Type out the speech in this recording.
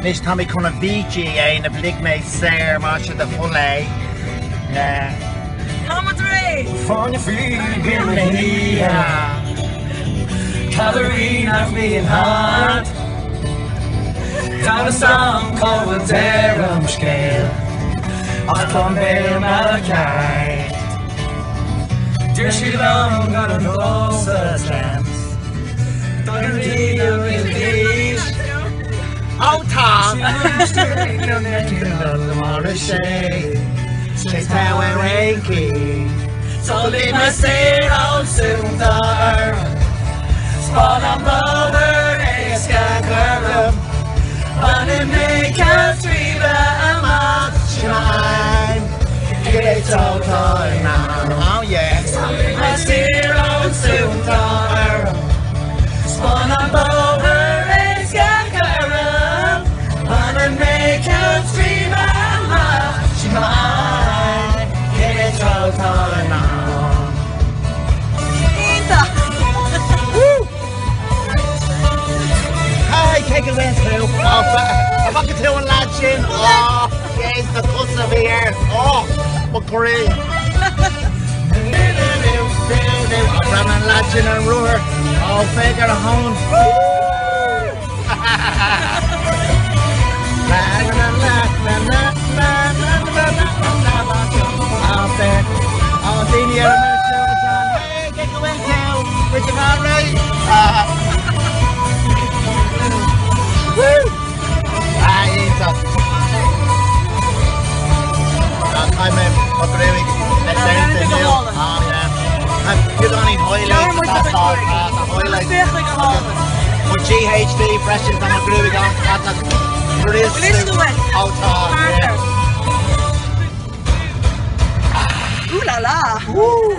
Nis Tommy con Avicii ein of lig me ser march of the full Come on, three. Phone your feet, give me Catherine of being hard. Down a song called the Déanamh scale. I come mbealach. Dear she long got a nose of stamps. Don't deal with these. Oh, Tom! She's power ranking. So leave my state on soon there. Spawn on over a scarecrow. On a make a tree by much time. It's all time now. Oh, yeah. So leave my state on soon there. Spawn on over a scarecrow. On a make a tree by much time. It's all time now. Take it away through. I'm back to doing lads in. Oh, yes, the cuss of here. Oh, what great. I'm running lads in and roar. Oh, figure a home. Out there. Oh, Dini, hey, get the wind down. With your heart right. Woo! It's up. I'm agreeing. Let's say anything new. Oh, yeah. You don't need highlights. That's all. Highlights. With GHD, precious, I'm agreeing on. That's a brilliant. Oh, yeah. Ooh la la. Woo!